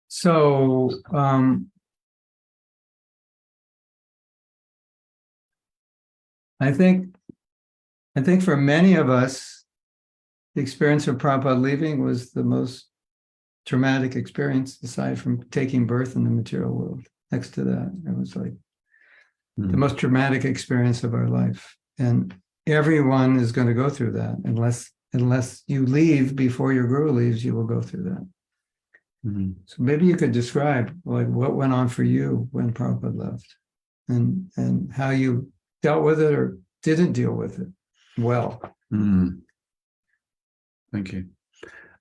So, I think for many of us, the experience of Prabhupada leaving was the most traumatic experience, aside from taking birth in the material world. Next to that, it was like the most traumatic experience of our life. And everyone is going to go through that. Unless you leave before your guru leaves, you will go through that. So maybe you could describe like what went on for you when Prabhupada left, and how you dealt with it or didn't deal with it well. Thank you.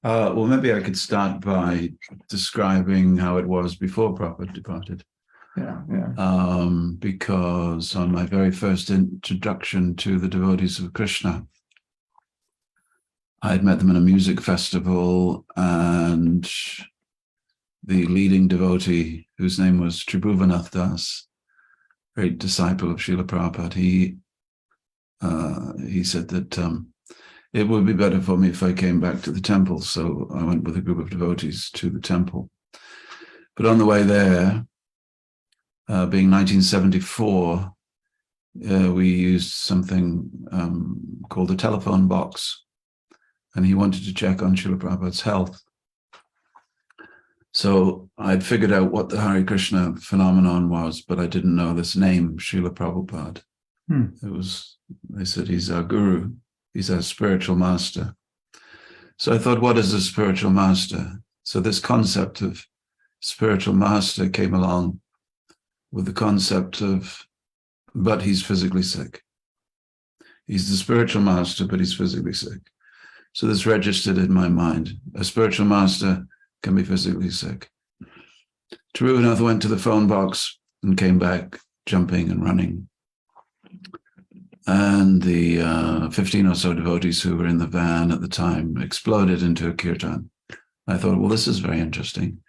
Well, maybe I could start by describing how it was before Prabhupada departed. Because on my very first introduction to the devotees of Krishna, I had met them in a music festival, and the leading devotee, whose name was Tribhuvanath Das, great disciple of Srila Prabhupada, he said that it would be better for me if I came back to the temple. So I went with a group of devotees to the temple. But on the way there, being 1974, we used something called a telephone box, and he wanted to check on Srila Prabhupada's health. So I'd figured out what the Hare Krishna phenomenon was, but I didn't know this name, Srila Prabhupada. They said he's our guru, he's our spiritual master. So I thought, what is a spiritual master? So this concept of spiritual master came along with the concept of, but he's physically sick. He's the spiritual master, but he's physically sick. So this registered in my mind. A spiritual master can be physically sick. Tribhuvanath went to the phone box and came back jumping and running. And the 15 or so devotees who were in the van at the time exploded into a kirtan. I thought, well, this is very interesting.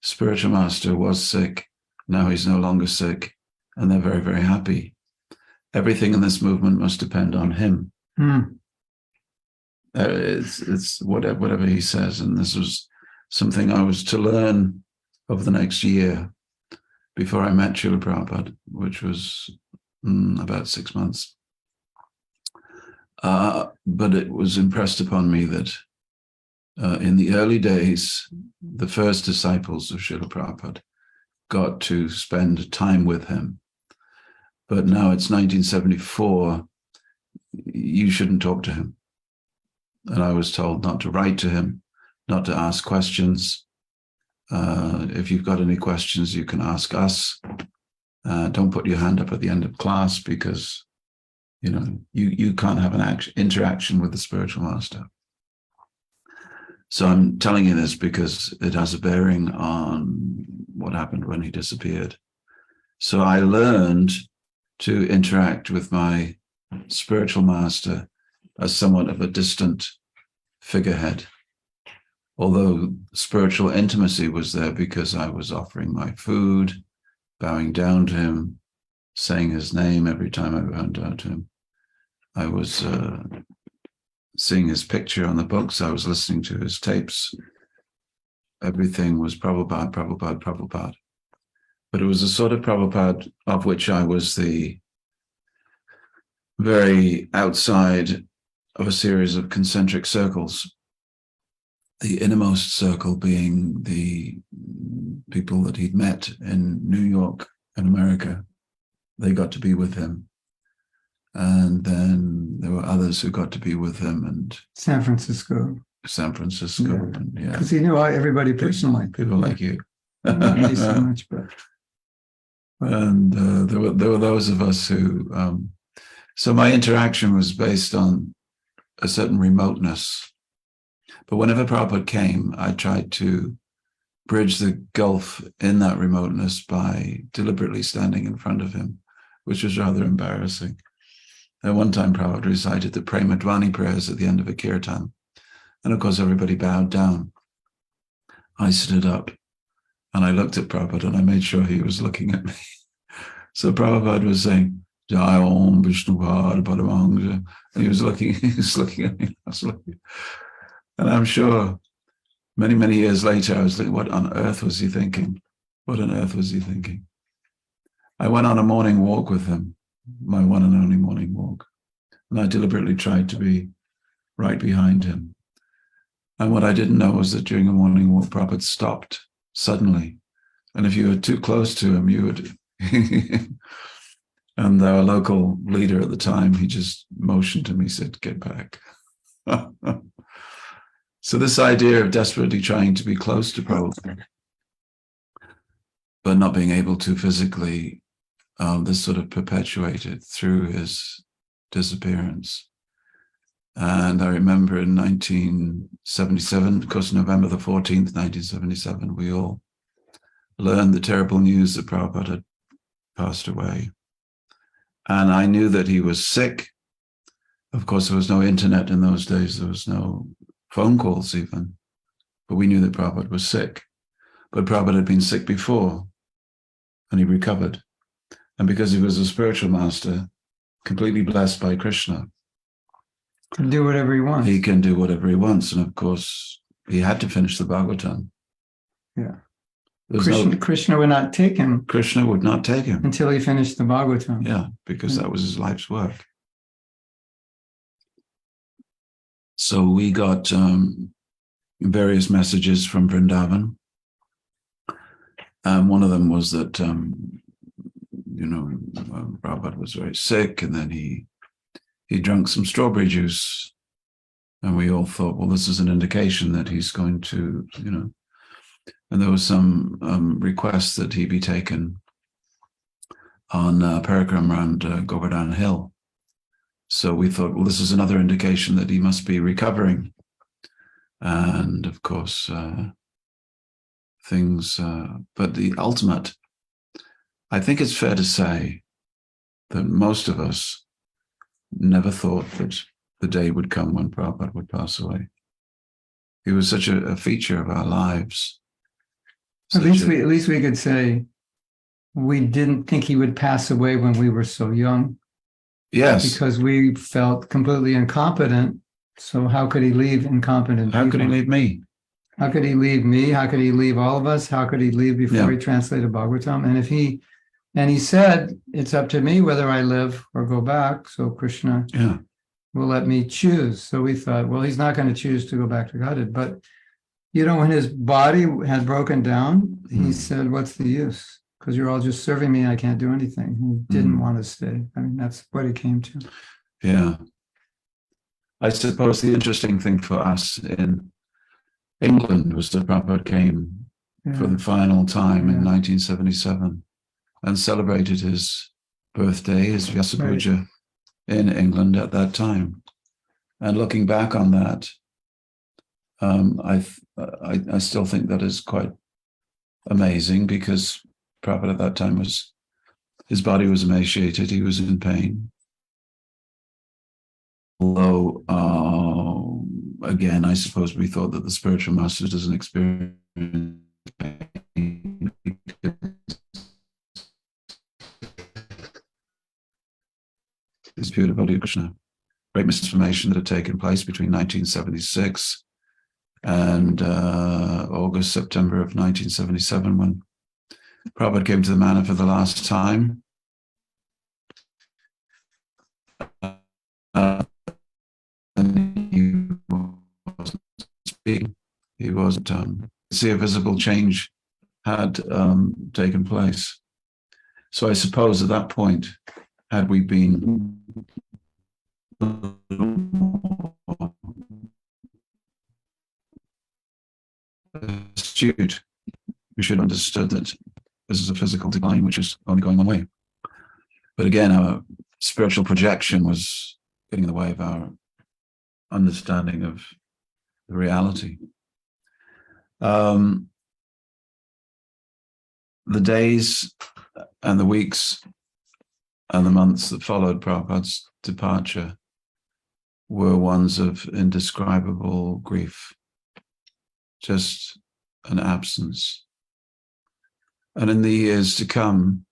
Spiritual master was sick. Now he's no longer sick. And they're very, very happy. Everything in this movement must depend on him. It's whatever he says. And this was something I was to learn over the next year before I met Srila Prabhupada, which was about 6 months. But it was impressed upon me that in the early days, the first disciples of Srila Prabhupada got to spend time with him. But now it's 1974, you shouldn't talk to him. And I was told not to write to him, not to ask questions. If you've got any questions, you can ask us. Don't put your hand up at the end of class, because you can't have an interaction with the spiritual master. So I'm telling you this because it has a bearing on what happened when he disappeared. So I learned to interact with my spiritual master as somewhat of a distant figurehead. Although spiritual intimacy was there, because I was offering my food, bowing down to him, saying his name every time I bowed down to him. I was seeing his picture on the books. I was listening to his tapes. Everything was Prabhupada, Prabhupada, Prabhupada. But it was a sort of Prabhupada of which I was the very outside of a series of concentric circles. The innermost circle being the people that he'd met in New York and America. They got to be with him. And then there were others who got to be with him, and San Francisco. Because he knew everybody personally. People like you. Not me so much, but. And there were those of us who. So my interaction was based on a certain remoteness. But whenever Prabhupada came, I tried to bridge the gulf in that remoteness by deliberately standing in front of him, which was rather embarrassing. At one time, Prabhupada recited the Prema Dwani prayers at the end of a kirtan. And of course, everybody bowed down. I stood up and I looked at Prabhupada, and I made sure he was looking at me. So Prabhupada was saying, Jai Om Vishnu Bhad Paramahangsa. And he was looking at me. I was looking. And I'm sure many, many years later, I was thinking, what on earth was he thinking? What on earth was he thinking? I went on a morning walk with him, my one and only morning walk. And I deliberately tried to be right behind him. And what I didn't know was that during a morning walk, Prabhupada stopped suddenly. And if you were too close to him, you would. And our local leader at the time, he just motioned to me, said, get back. So this idea of desperately trying to be close to Prabhupada, but not being able to physically, this sort of perpetuated through his disappearance. And I remember in 1977, of course, November the 14th, 1977, we all learned the terrible news that Prabhupada had passed away. And I knew that he was sick. Of course, there was no internet in those days. There was no phone calls even. But we knew that Prabhupada was sick. But Prabhupada had been sick before, and he recovered. And because he was a spiritual master, completely blessed by Krishna, Can do whatever he wants. he can do whatever he wants. And of course, he had to finish the Bhagavatam. Yeah. Krishna, Krishna would not take him Krishna would not take him. until he finished the Bhagavatam. Yeah, because that was his life's work. So we got various messages from Vrindavan. One of them was that, Prabhupada was very sick, and then he drank some strawberry juice. And we all thought, well, this is an indication that he's going to, and there was some request that he be taken on Parakram around Govardhan Hill. So we thought, well, this is another indication that he must be recovering. And of course, but the ultimate, I think it's fair to say that most of us never thought that the day would come when Prabhupada would pass away. He was such a feature of our lives. At least we could say we didn't think he would pass away when we were so young. Yes. Because we felt completely incompetent. So how could he leave incompetent people? How could he leave me? How could he leave me? How could he leave all of us? How could he leave before he translated Bhagavatam? And he said, it's up to me whether I live or go back. So Krishna will let me choose. So we thought, well, he's not going to choose to go back to Godhead. But, when his body had broken down, he said, what's the use? Because you're all just serving me. I can't do anything. He didn't want to stay. I mean, that's what he came to. Yeah. I suppose the interesting thing for us in England was that Prabhupada came for the final time in 1977 and celebrated his birthday, his Vyasa Puja in England at that time. And looking back on that, I still think that is quite amazing, because Prabhupada at that time his body was emaciated, he was in pain. Although, again, I suppose we thought that the spiritual master doesn't experience pain. His pure devotee of Krishna. Great misinformation that had taken place between 1976 and August, September of 1977, when Prabhupada came to the manor for the last time. And he wasn't speaking. He wasn't. See, a visible change had taken place. So I suppose at that point, had we been astute, we should have understood that this is a physical decline which is only going one way. But again, our spiritual projection was getting in the way of our understanding of the reality. The days and the weeks and the months that followed Prabhupada's departure were ones of indescribable grief, just an absence. And in the years to come,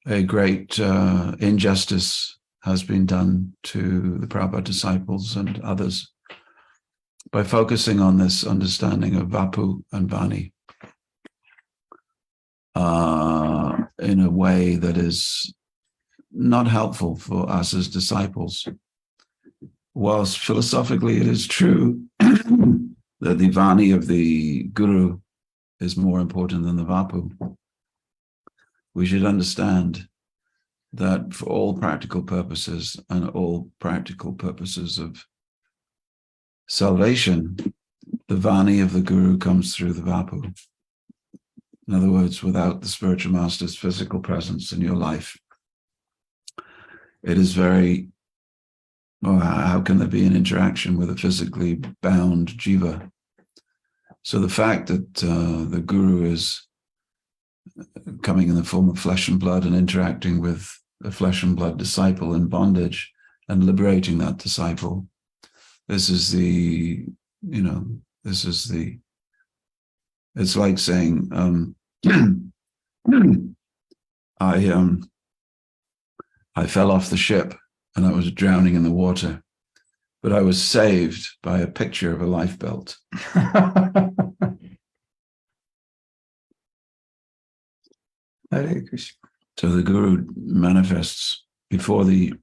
a great injustice has been done to the Prabhupada disciples and others by focusing on this understanding of Vapu and Vani in a way that is not helpful for us as disciples. Whilst philosophically it is true that the Vani of the Guru is more important than the Vapu, we should understand that for all practical purposes and all practical purposes of salvation, the Vani of the Guru comes through the Vapu. In other words, without the spiritual master's physical presence in your life, it is very, well, how can there be an interaction with a physically bound jiva? So the fact that the Guru is coming in the form of flesh and blood and interacting with a flesh and blood disciple in bondage and liberating that disciple, this is the, it's like saying, I fell off the ship and I was drowning in the water, but I was saved by a picture of a lifebelt. Hare Krishna. So the Guru manifests before the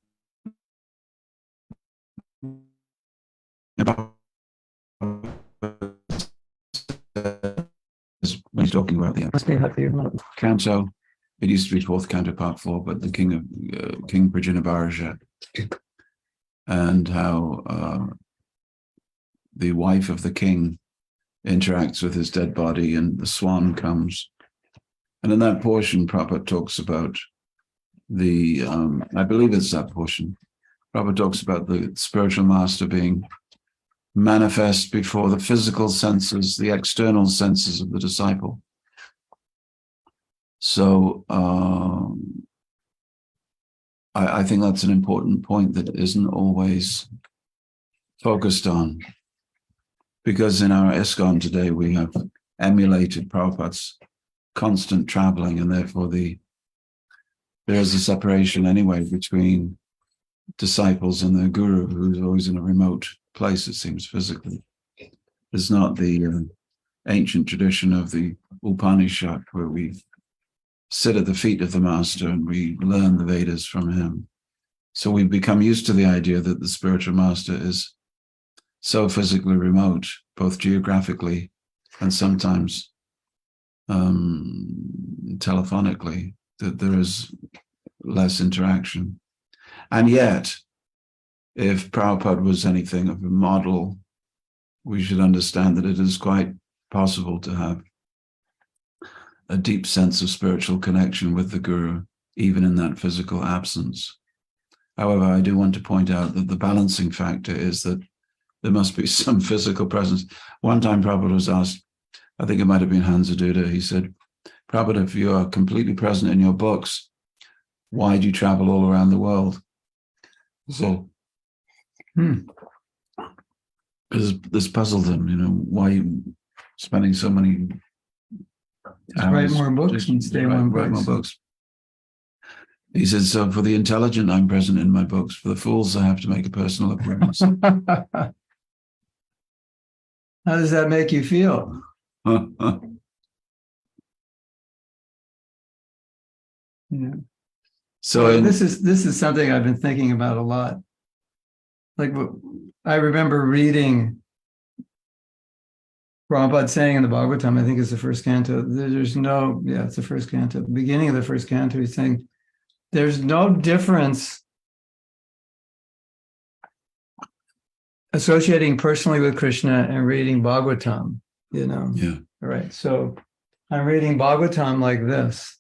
when he's talking about the canto. It used to be fourth canto, part 4, but the King Prajinabarja, and how the wife of the king interacts with his dead body, and the swan comes. And in that portion, Prabhupada talks about the, I believe it's that portion, Prabhupada talks about the spiritual master being manifest before the physical senses, the external senses of the disciple. So I think that's an important point that isn't always focused on, because in our ISKCON today we have emulated Prabhupada's constant traveling, and therefore there is a separation anyway between disciples and their guru, who's always in a remote place, it seems, physically. It's not the ancient tradition of the Upanishad, where we sit at the feet of the master and we learn the Vedas from him. So we've become used to the idea that the spiritual master is so physically remote, both geographically and sometimes telephonically, that there is less interaction. And yet, if Prabhupada was anything of a model, we should understand that it is quite possible to have a deep sense of spiritual connection with the Guru, even in that physical absence. However, I do want to point out that the balancing factor is that there must be some physical presence. One time Prabhupada was asked, I think it might have been Hansaduda, he said, Prabhupada, if you are completely present in your books, why do you travel all around the world? So this puzzled him, why are you spending so many Just write more books and stay one place. Write more books. He said, so for the intelligent, I'm present in my books. For the fools, I have to make a personal appearance. How does that make you feel? Yeah. So this is something I've been thinking about a lot. Like, I remember reading Prabhupada saying in the Bhagavatam, I think it's the first canto, it's the first canto. At the beginning of the first canto, he's saying, there's no difference associating personally with Krishna and reading Bhagavatam, Yeah. All right. So I'm reading Bhagavatam like this.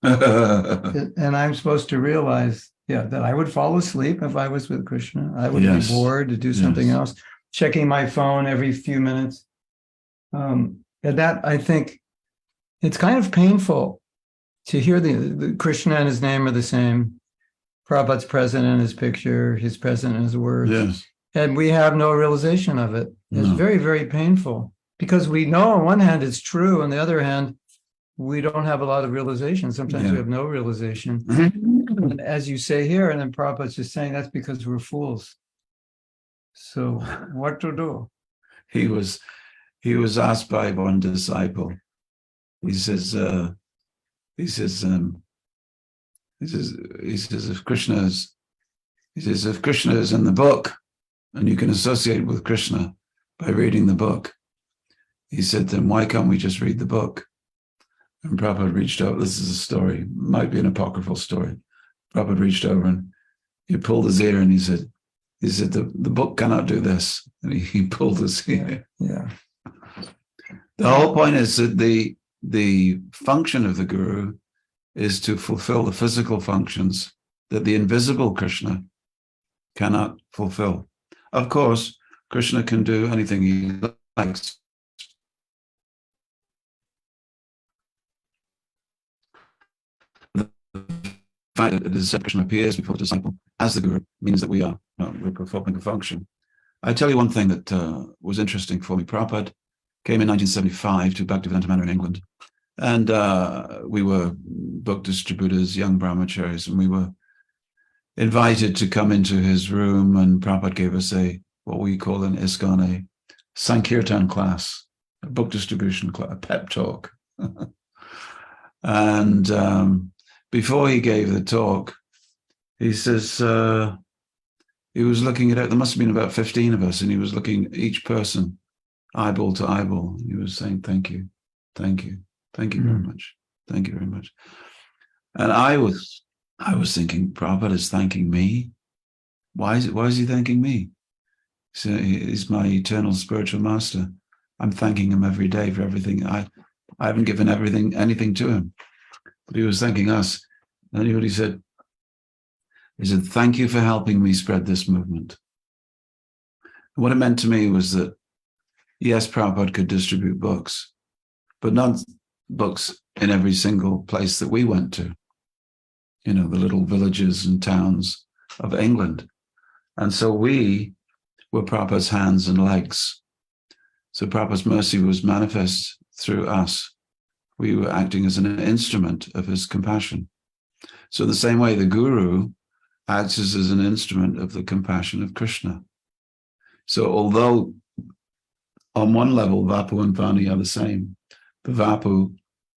And I'm supposed to realize, that I would fall asleep if I was with Krishna. I would be bored to do something else, checking my phone every few minutes. And that, I think, it's kind of painful to hear the Krishna and his name are the same. Prabhupada's present in his picture, he's present in his words. Yes. And we have no realization of it. It's very, very painful, because we know on one hand it's true, on the other hand, we don't have a lot of realization. Sometimes we have no realization. And as you say here, and then Prabhupada's just saying that's because we're fools. So what to do? He was asked by one disciple. He says, if Krishna is in the book and you can associate with Krishna by reading the book, he said, then why can't we just read the book? And Prabhupada reached over. This is a story, might be an apocryphal story. Prabhupada reached over and he pulled his ear and he said, the book cannot do this. And he pulled his ear. Yeah. The whole point is that the function of the guru is to fulfill the physical functions that the invisible Krishna cannot fulfill. Of course, Krishna can do anything he likes. The fact that the Krishna appears before the disciple as the guru means that we're performing a function. I tell you one thing that was interesting for me. Prabhupada came in 1975 to Bhaktivedanta Manor in England. And we were book distributors, young brahmacharis, and we were invited to come into his room, and Prabhupada gave us what we call in ISKCON a Sankirtan class, a book distribution class, a pep talk. And before he gave the talk, he says, he was looking at it, there must have been about 15 of us, and he was looking at each person, eyeball to eyeball. He was saying, thank you, thank you. Thank you very much. Thank you very much. And I was thinking, Prabhupada is thanking me. Why is he thanking me? So he's my eternal spiritual master. I'm thanking him every day for everything. I haven't given anything to him. But he was thanking us. And he said, thank you for helping me spread this movement. And what it meant to me was that, yes, Prabhupada could distribute books, but not books in every single place that we went to, the little villages and towns of England. And so we were Prabhupada's hands and legs. So Prabhupada's mercy was manifest through us. We were acting as an instrument of his compassion. So the same way the guru acts as an instrument of the compassion of Krishna. So although on one level, Vapu and Vani are the same, the Vapu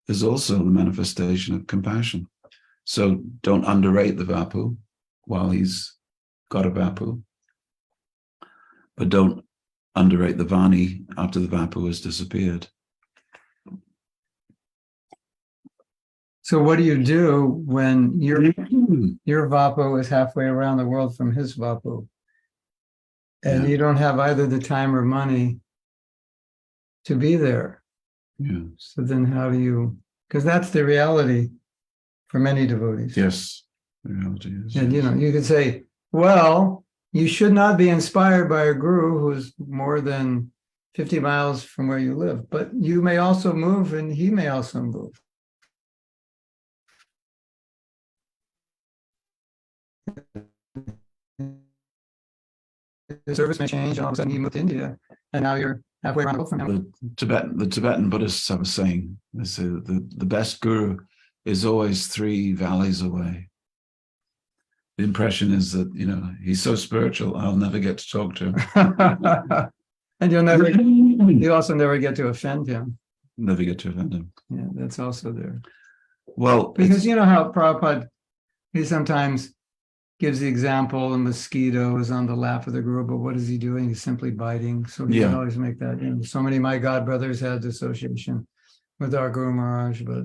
is also the manifestation of compassion. So don't underrate the Vapu while he's got a Vapu, but don't underrate the Vani after the Vapu has disappeared. So what do you do when your Vapu is halfway around the world from his Vapu, and you don't have either the time or money to be there? Yeah. So then how do you, because that's the reality for many devotees. Yes. The reality is. And, you could say, well, you should not be inspired by a guru who's more than 50 miles from where you live, but you may also move and he may also move. The service may change, and all of a sudden you moved to India, and now you're halfway around the world from him. The Tibetan Buddhists have a saying. They say that the best guru is always 3 valleys away. The impression is that, he's so spiritual, I'll never get to talk to him. And you also never get to offend him. Never get to offend him. Yeah, that's also there. Well, because you know how Prabhupada, he sometimes gives the example, a mosquito is on the lap of the guru, but what is he doing? He's simply biting. So he can always make that, so many of my god brothers had association with our Guru Maharaj, but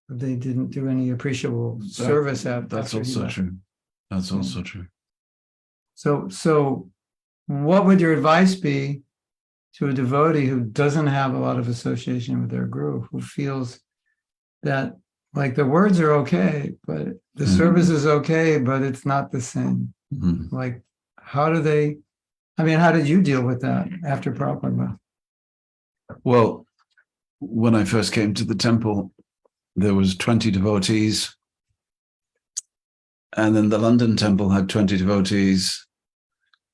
they didn't do any appreciable service that's also true. That's also true. So what would your advice be to a devotee who doesn't have a lot of association with their guru, who feels that like the words are okay, but the service is okay, but it's not the same? Like, how did you deal with that after Prabhupada? Well, when I first came to the temple, there was 20 devotees. And then the London temple had 20 devotees.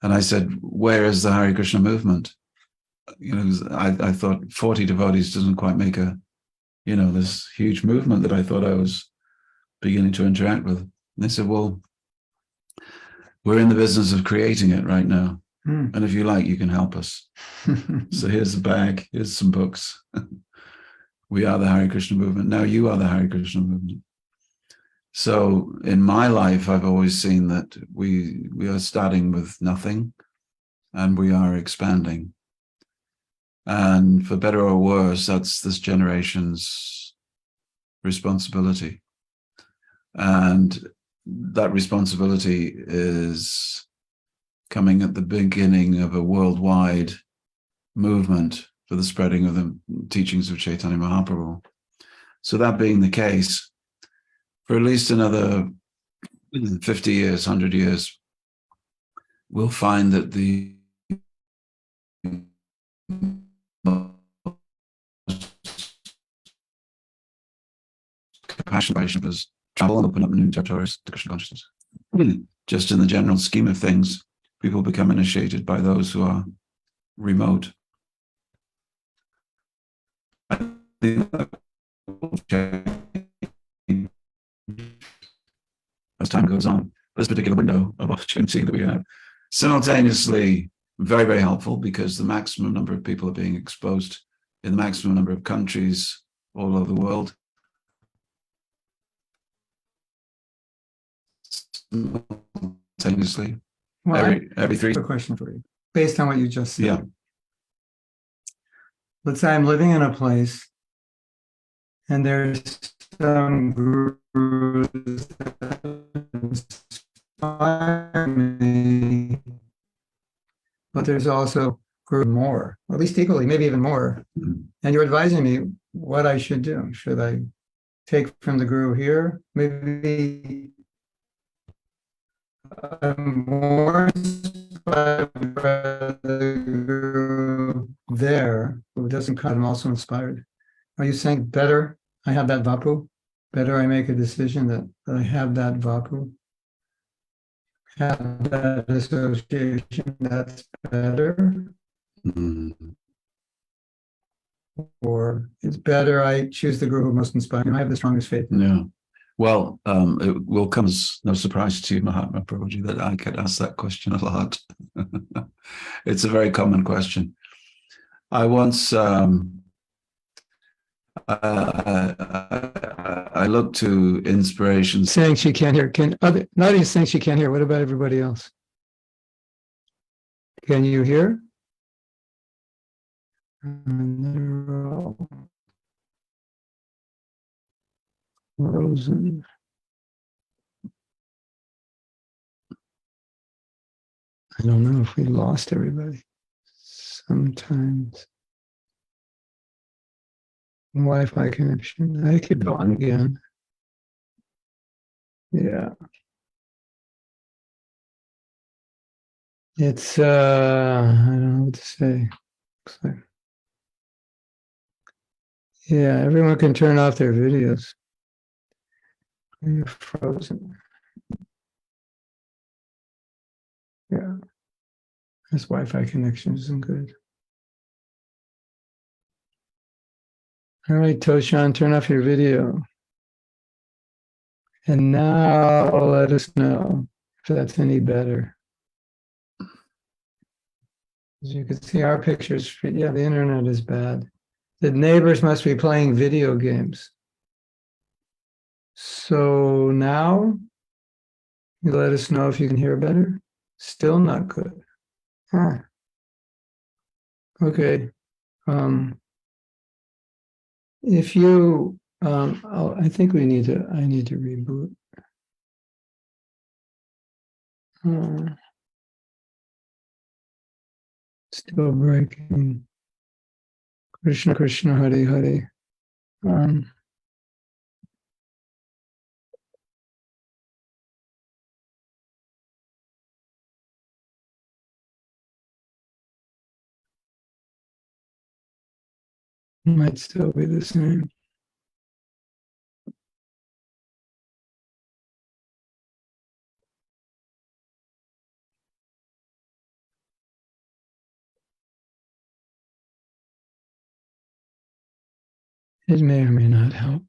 And I said, where is the Hare Krishna movement? I thought 40 devotees doesn't quite make this huge movement that I thought I was beginning to interact with. And they said, well, we're in the business of creating it right now. Hmm. And if you like, you can help us. So here's a bag, here's some books. We are the Hare Krishna movement. Now you are the Hare Krishna movement. So in my life, I've always seen that we are starting with nothing and we are expanding. And for better or worse, that's this generation's responsibility. And that responsibility is coming at the beginning of a worldwide movement for the spreading of the teachings of Chaitanya Mahaprabhu. So that being the case, for at least another 50 years, 100 years, we'll find that the compassion of Vaishnavas travel and open up new territories to Krishna consciousness. Just in the general scheme of things, people become initiated by those who are remote. I think that will change as time goes on. This particular window of opportunity that we have, simultaneously very, very helpful because the maximum number of people are being exposed in the maximum number of countries all over the world. Simultaneously, Well, every three. I have a question for you, based on what you just said. Yeah. Let's say I'm living in a place and there's some gurus that inspire me, but there's also more, at least equally, maybe even more. Mm. And you're advising me what I should do. Should I take from the guru here? Maybe I'm more inspired by the guru there who doesn't come. I'm also inspired. Are you saying better I have that vapu? Better I make a decision that I have that vapu? Have that association, that's better? Mm. Or it's better I choose the guru who most inspires me? I have the strongest faith. Yeah. Well, it will come as no surprise to you, Mahatma Prabhuji, that I get asked that question a lot. It's a very common question. I once I looked to inspiration. Saying she can't hear. Nadia's saying she can't hear. What about everybody else? Can you hear? Rosen. I don't know if we lost everybody. Sometimes Wi-Fi connection. I could go on again. Yeah. It's I don't know what to say. Looks like, yeah, everyone can turn off their videos. You're frozen. Yeah. This Wi-Fi connection isn't good. All right, Toshan, turn off your video. And now let us know if that's any better. As you can see, our pictures, yeah, the internet is bad. The neighbors must be playing video games. So now, you let us know if you can hear better. Still not good. Huh. Okay. If you, I think I need to reboot. Still breaking. Krishna Krishna Hare Hare. Might still be the same. It may or may not help.